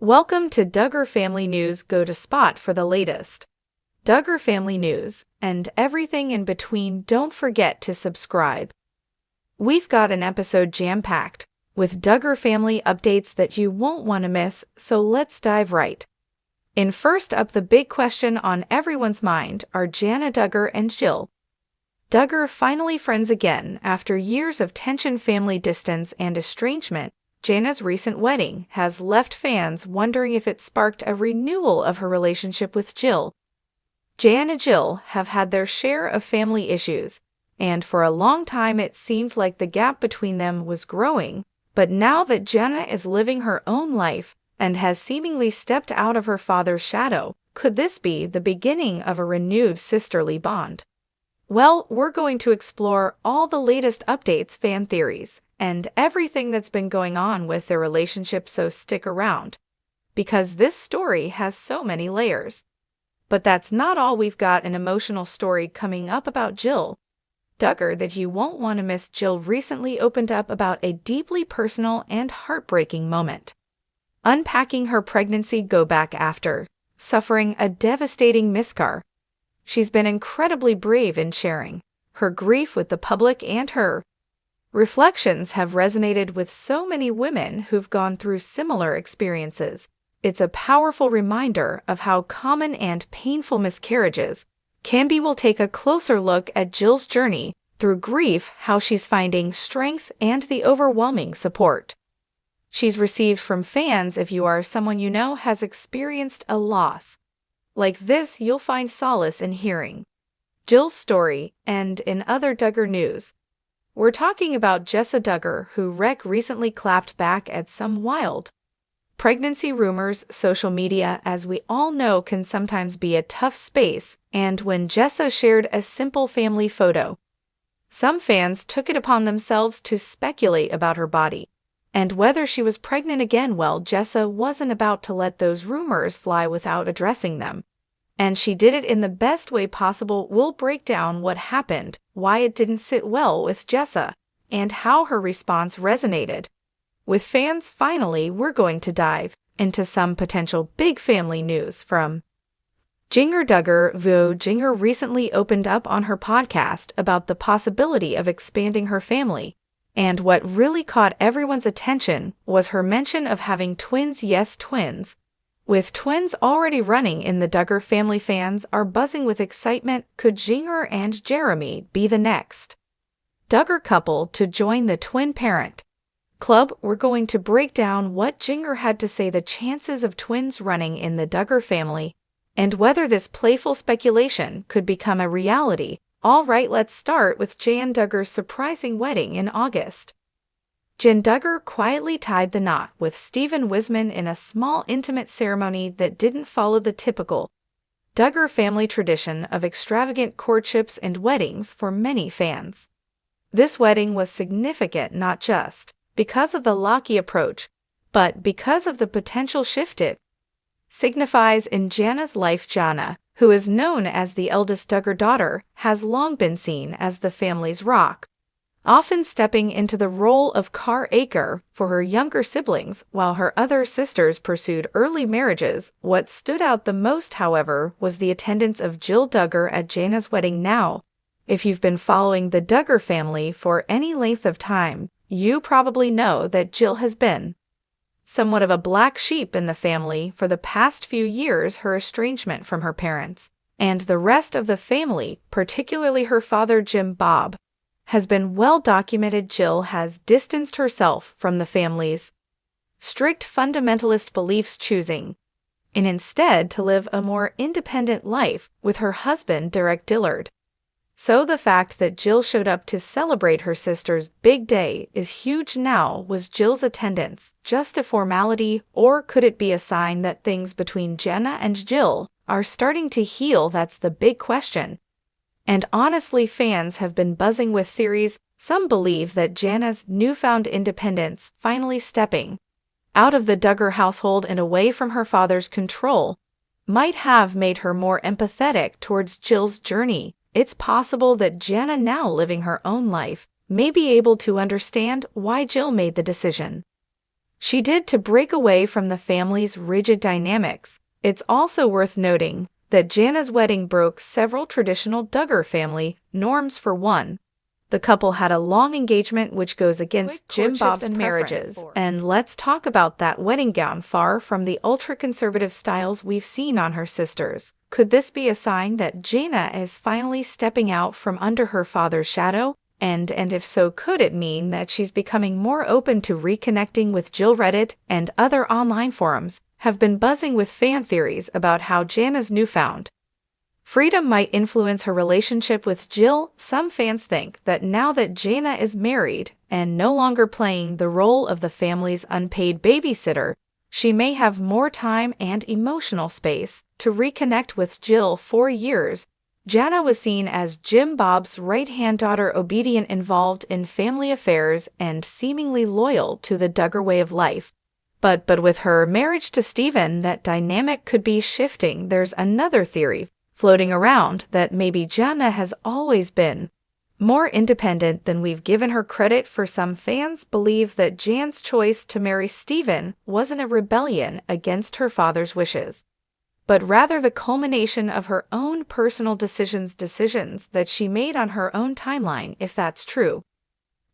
Welcome to Duggar Family News. Go to Spot for the latest Duggar Family News and everything in between. Don't forget to subscribe. We've got an episode jam-packed with Duggar family updates that you won't want to miss, so let's dive right in. First up, the big question on everyone's mind are Jana Duggar and Jill Duggar finally friends again after years of tension, family distance, and estrangement. Jana's recent wedding has left fans wondering if it sparked a renewal of her relationship with Jill. Jana and Jill have had their share of family issues, and for a long time it seemed like the gap between them was growing. But now that Jana is living her own life and has seemingly stepped out of her father's shadow, could this be the beginning of a renewed sisterly bond? Well, we're going to explore all the latest updates, fan theories, and everything that's been going on with their relationship, so stick around, because this story has so many layers. But that's not all. We've got an emotional story coming up about Jill Duggar that you won't want to miss. Jill recently opened up about a deeply personal and heartbreaking moment, unpacking her pregnancy go back after suffering a devastating miscarriage. She's been incredibly brave in sharing her grief with the public, and her reflections have resonated with so many women who've gone through similar experiences. It's a powerful reminder of how common and painful miscarriages can be. We'll take a closer look at Jill's journey through grief, how she's finding strength, and the overwhelming support she's received from fans. If you are someone you know has experienced a loss like this, you'll find solace in hearing Jill's story. And in other Duggar news, we're talking about Jessa Duggar, who recently clapped back at some wild pregnancy rumors. Social media, as we all know, can sometimes be a tough space, and when Jessa shared a simple family photo, some fans took it upon themselves to speculate about her body and whether she was pregnant again. Well, Jessa wasn't about to let those rumors fly without addressing them, and she did it in the best way possible. We'll break down what happened, why it didn't sit well with Jessa, and how her response resonated with fans. Finally, we're going to dive into some potential big family news from Jana Duggar. Jana recently opened up on her podcast about the possibility of expanding her family, and what really caught everyone's attention was her mention of having twins. Yes, twins. With twins already running in the Duggar family, fans are buzzing with excitement. Could Jana and Jeremy be the next Duggar couple to join the twin parent club? We're going to break down what Jana had to say, the chances of twins running in the Duggar family, and whether this playful speculation could become a reality. All right, let's start with Jana Duggar's surprising wedding in August. Jana Duggar quietly tied the knot with Stephen Wisman in a small, intimate ceremony that didn't follow the typical Duggar family tradition of extravagant courtships and weddings. For many fans, this wedding was significant not just because of the locky approach, but because of the potential shift it signifies in Jana's life. Jana, who is known as the eldest Duggar daughter, has long been seen as the family's rock, often stepping into the role of caretaker for her younger siblings while her other sisters pursued early marriages. What stood out the most, however, was the attendance of Jill Duggar at Jana's wedding. Now, if you've been following the Duggar family for any length of time, you probably know that Jill has been somewhat of a black sheep in the family for the past few years. Her estrangement from her parents and the rest of the family, particularly her father Jim Bob, has been well documented. Jill has distanced herself from the family's strict fundamentalist beliefs, choosing instead to live a more independent life with her husband Derek Dillard. So the fact that Jill showed up to celebrate her sister's big day is huge. Now, was Jill's attendance just a formality, or could it be a sign that things between Jana and Jill are starting to heal? That's the big question. And honestly, fans have been buzzing with theories. Some believe that Jana's newfound independence, finally stepping out of the Duggar household and away from her father's control, might have made her more empathetic towards Jill's journey. It's possible that Jana, now living her own life, may be able to understand why Jill made the decision she did to break away from the family's rigid dynamics. It's also worth noting that Jana's wedding broke several traditional Duggar family norms. For one, the couple had a long engagement, which goes against Jim Bob's marriages. And let's talk about that wedding gown, far from the ultra-conservative styles we've seen on her sisters. Could this be a sign that Jana is finally stepping out from under her father's shadow? And if so, could it mean that she's becoming more open to reconnecting with Jill? Reddit and other online forums have been buzzing with fan theories about how Jana's newfound freedom might influence her relationship with Jill. Some fans think that now that Jana is married and no longer playing the role of the family's unpaid babysitter, she may have more time and emotional space to reconnect with Jill. For years, Jana was seen as Jim Bob's right-hand daughter, obedient, involved in family affairs, and seemingly loyal to the Duggar way of life. But with her marriage to Steven, that dynamic could be shifting. There's another theory floating around that maybe Jana has always been more independent than we've given her credit for. Some fans believe that Jan's choice to marry Steven wasn't a rebellion against her father's wishes, but rather the culmination of her own personal decisions that she made on her own timeline. If that's true,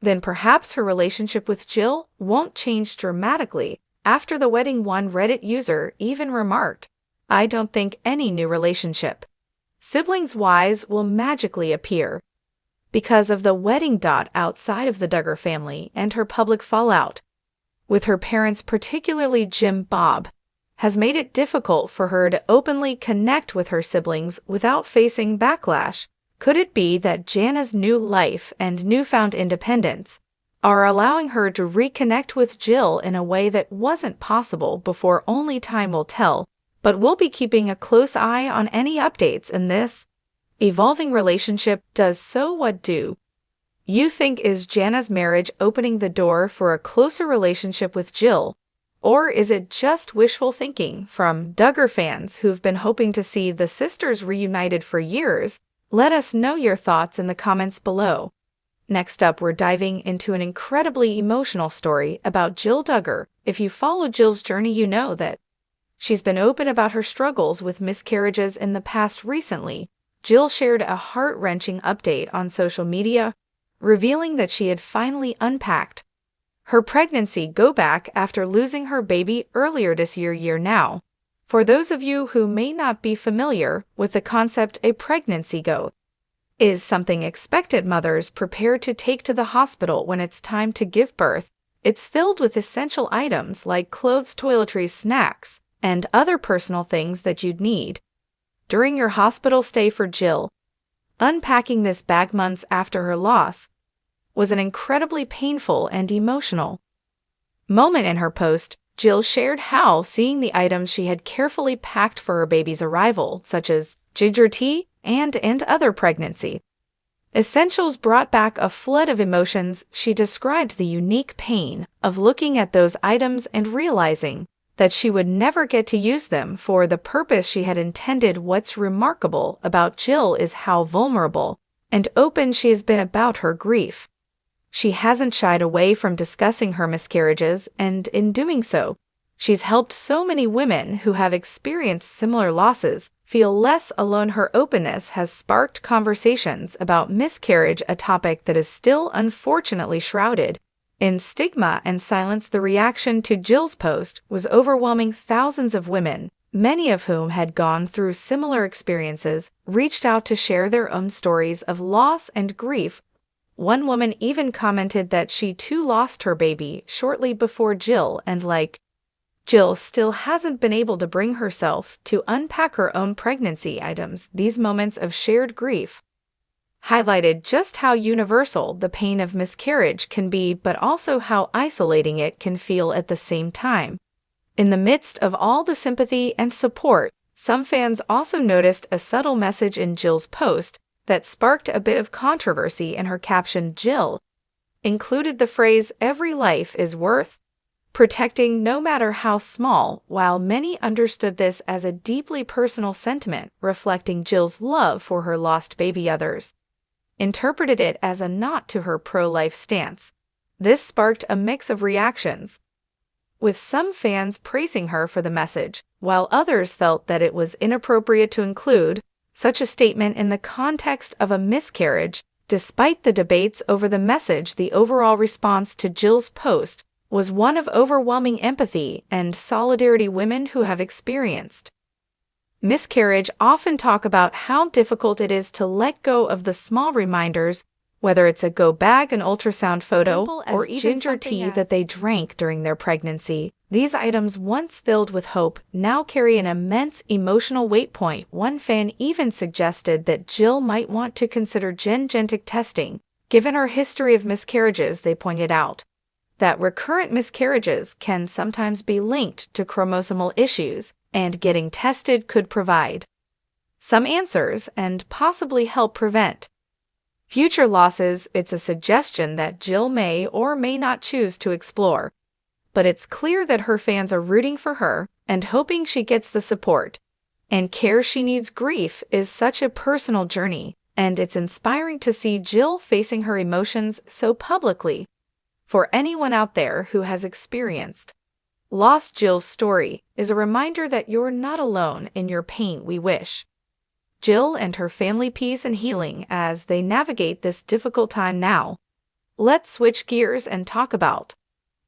then perhaps her relationship with Jill won't change dramatically after the wedding. One Reddit user even remarked, "I don't think any new relationship siblings-wise will magically appear because of the wedding. Outside of the Duggar family and her public fallout with her parents, particularly Jim Bob, has made it difficult for her to openly connect with her siblings without facing backlash. Could it be that Jana's new life and newfound independence are allowing her to reconnect with Jill in a way that wasn't possible before? Only time will tell, but we'll be keeping a close eye on any updates in this evolving relationship. What do you think? Is Jana's marriage opening the door for a closer relationship with Jill? Or is it just wishful thinking from Duggar fans who've been hoping to see the sisters reunited for years? Let us know your thoughts in the comments below. Next up, we're diving into an incredibly emotional story about Jill Duggar. If you follow Jill's journey, you know that she's been open about her struggles with miscarriages in the past. Recently, Jill shared a heart-wrenching update on social media, revealing that she had finally unpacked her pregnancy go back after losing her baby earlier this year. Now, for those of you who may not be familiar with the concept, a pregnancy go is something expectant mothers prepare to take to the hospital when it's time to give birth. It's filled with essential items like clothes, toiletries, snacks, and other personal things that you'd need during your hospital stay. For Jill, unpacking this bag months after her loss was an incredibly painful and emotional moment. In her post, Jill shared how seeing the items she had carefully packed for her baby's arrival, such as ginger tea and other pregnancy essentials, brought back a flood of emotions. She described the unique pain of looking at those items and realizing that she would never get to use them for the purpose she had intended. What's remarkable about Jill is how vulnerable and open she has been about her grief. She hasn't shied away from discussing her miscarriages, and in doing so, she's helped so many women who have experienced similar losses feel less alone. Her openness has sparked conversations about miscarriage, a topic that is still unfortunately shrouded in stigma and silence. The reaction to Jill's post was overwhelming. Thousands of women, many of whom had gone through similar experiences, reached out to share their own stories of loss and grief. One woman even commented that she too lost her baby shortly before Jill, and like Jill, still hasn't been able to bring herself to unpack her own pregnancy items. These moments of shared grief highlighted just how universal the pain of miscarriage can be, but also how isolating it can feel at the same time. In the midst of all the sympathy and support, some fans also noticed a subtle message in Jill's post that sparked a bit of controversy. In her caption, Jill included the phrase, "Every life is worth protecting, no matter how small." While many understood this as a deeply personal sentiment reflecting Jill's love for her lost baby, others interpreted it as a nod to her pro-life stance. This sparked a mix of reactions. with some fans praising her for the message, while others felt that it was inappropriate to include such a statement in the context of a miscarriage. Despite the debates over the message, the overall response to Jill's post was one of overwhelming empathy and solidarity. Women who have experienced miscarriage often talk about how difficult it is to let go of the small reminders, whether it's a go bag, an ultrasound photo, or even ginger tea that they drank during their pregnancy. These items, once filled with hope, now carry an immense emotional weight. One fan even suggested that Jill might want to consider genetic testing, given her history of miscarriages. They pointed out that recurrent miscarriages can sometimes be linked to chromosomal issues, and getting tested could provide some answers and possibly help prevent future losses. It's a suggestion that Jill may or may not choose to explore, but it's clear that her fans are rooting for her and hoping she gets the support and care she needs. Grief is such a personal journey, and it's inspiring to see Jill facing her emotions so publicly. For anyone out there who has experienced loss, Jill's story is a reminder that you're not alone in your pain. We wish Jill and her family peace and healing as they navigate this difficult time. Now, let's switch gears and talk about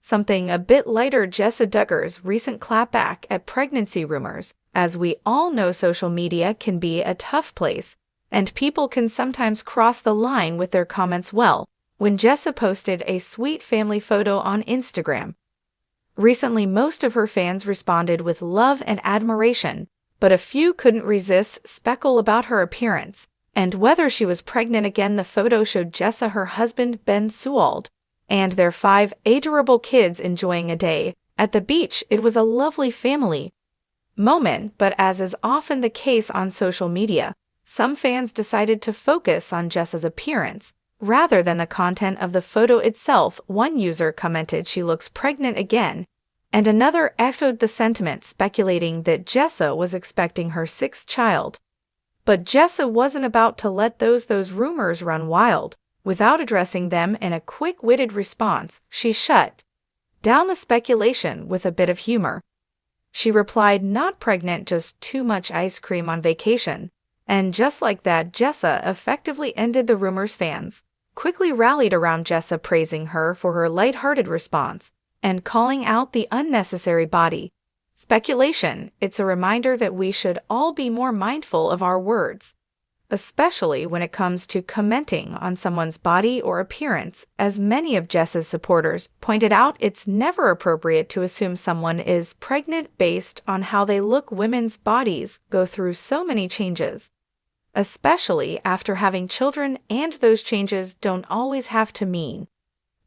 something a bit lighter. Jessa Duggar's recent clapback at pregnancy rumors. As we all know, social media can be a tough place, and people can sometimes cross the line with their comments. Well, when Jessa posted a sweet family photo on Instagram recently, most of her fans responded with love and admiration, but a few couldn't resist speculation about her appearance and whether she was pregnant. Again, the photo showed Jessa, her husband Ben Sewald, and their 5 adorable kids enjoying a day at the beach. It was a lovely family moment, but as is often the case on social media, some fans decided to focus on Jessa's appearance rather than the content of the photo itself. One user commented, "She looks pregnant again," and another echoed the sentiment, speculating that Jessa was expecting her 6th child. But Jessa wasn't about to let those rumors run wild. Without addressing them in a quick-witted response, she shut down the speculation with a bit of humor. She replied, "Not pregnant, just too much ice cream on vacation." And just like that, Jessa effectively ended the rumors. Fans quickly rallied around Jessa, praising her for her lighthearted response and calling out the unnecessary body speculation. It's a reminder that we should all be more mindful of our words, especially when it comes to commenting on someone's body or appearance. As many of Jessa's supporters pointed out, it's never appropriate to assume someone is pregnant based on how they look. Women's bodies go through so many changes, especially after having children, and those changes don't always have to mean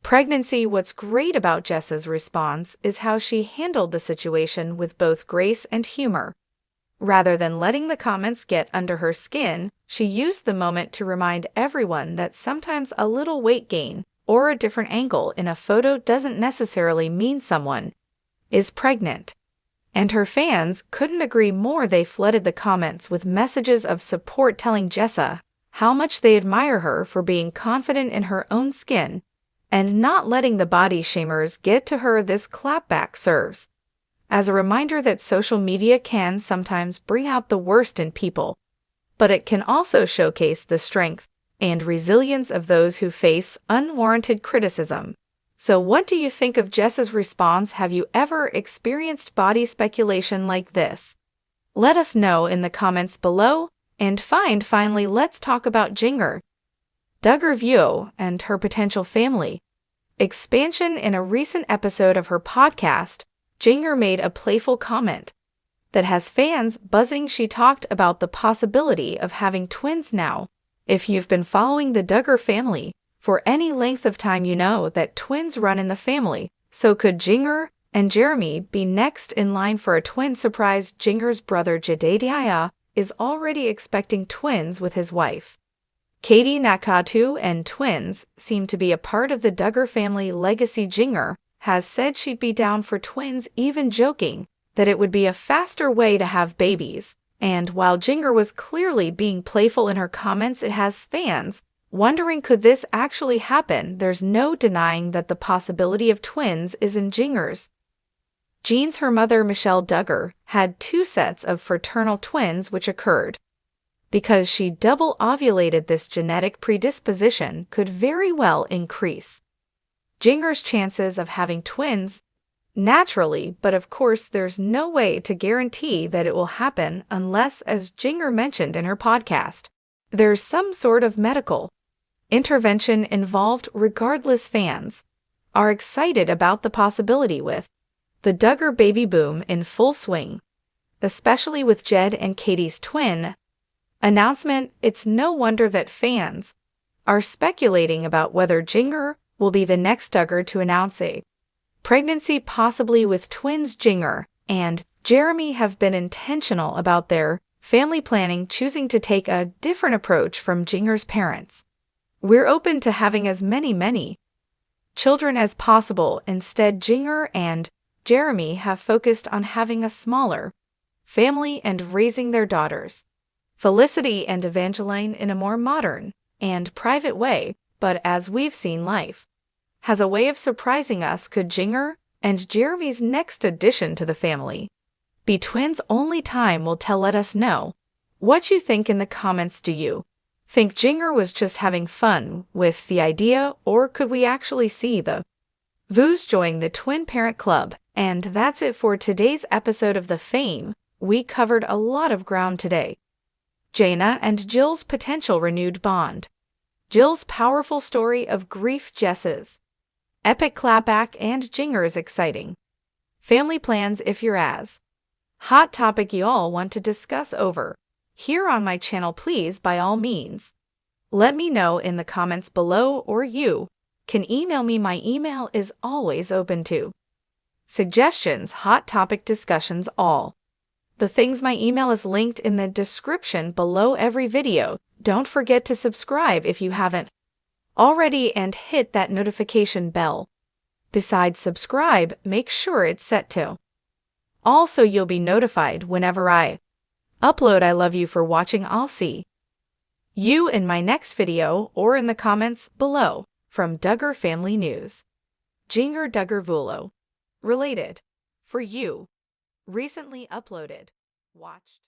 pregnancy. What's great about Jessa's response is how she handled the situation with both grace and humor. Rather than letting the comments get under her skin, she used the moment to remind everyone that sometimes a little weight gain or a different angle in a photo doesn't necessarily mean someone is pregnant. And her fans couldn't agree more. They flooded the comments with messages of support, telling Jessa how much they admire her for being confident in her own skin and not letting the body shamers get to her. This clapback serves as a reminder that social media can sometimes bring out the worst in people, but it can also showcase the strength and resilience of those who face unwarranted criticism. So what do you think of Jessa's response? Have you ever experienced body speculation like this? Let us know in the comments below. And finally, let's talk about Duggar View and her potential family expansion. In a recent episode of her podcast, Duggar made a playful comment that has fans buzzing. She talked about the possibility of having twins now. If you've been following the Duggar family for any length of time, you know that twins run in the family. So could Duggar and Jeremy be next in line for a twin surprise? Duggar's brother Jedediah is already expecting twins with his wife Katie Nakatu, and twins seem to be a part of the Duggar family legacy. Duggar has said she'd be down for twins, even joking that it would be a faster way to have babies. And while Duggar was clearly being playful in her comments, it has fans wondering, could this actually happen? There's no denying that the possibility of twins is in Duggar's Jean's her mother, Michelle Duggar, had 2 sets of fraternal twins which occurred. Because she double ovulated, this genetic predisposition could very well increase Jinger's chances of having twins naturally, but of course there's no way to guarantee that it will happen unless, as Jinger mentioned in her podcast, there's some sort of medical intervention involved. Regardless, fans are excited about the possibility with the Duggar baby boom in full swing, especially with Jed and Katie's twin announcement. It's no wonder that fans are speculating about whether Jinger will be the next Duggar to announce a pregnancy, possibly with twins. Jinger and Jeremy have been intentional about their family planning, choosing to take a different approach from Jinger's parents. We're open to having as many children as possible. Instead, Jinger and Jeremy have focused on having a smaller family and raising their daughters, Felicity and Evangeline, in a more modern and private way. But as we've seen, life has a way of surprising us. Could Jinger and Jeremy's next addition to the family be twins? Only time will tell. Let us know what you think in the comments. Do you think Jinger was just having fun with the idea, or could we actually see the Voos join the twin parent club? And that's it for today's episode of The Fame. We covered a lot of ground today. Jana and Jill's potential renewed bond, Jill's powerful story of grief, Jess's epic clapback, and Jinger's exciting family plans. If you're as hot topic you all want to discuss over here on my channel, please by all means let me know in the comments below, or you can email me. My email is always open to suggestions, hot topic discussions, all the things. My email is linked in the description below every video. Don't forget to subscribe if you haven't already and hit that notification bell. Besides subscribe, make sure it's set to all so you'll be notified whenever I upload. I love you for watching. I'll see you in my next video or in the comments below. From Duggar Family News, Jinger Duggar Vulo related for you recently uploaded, watched.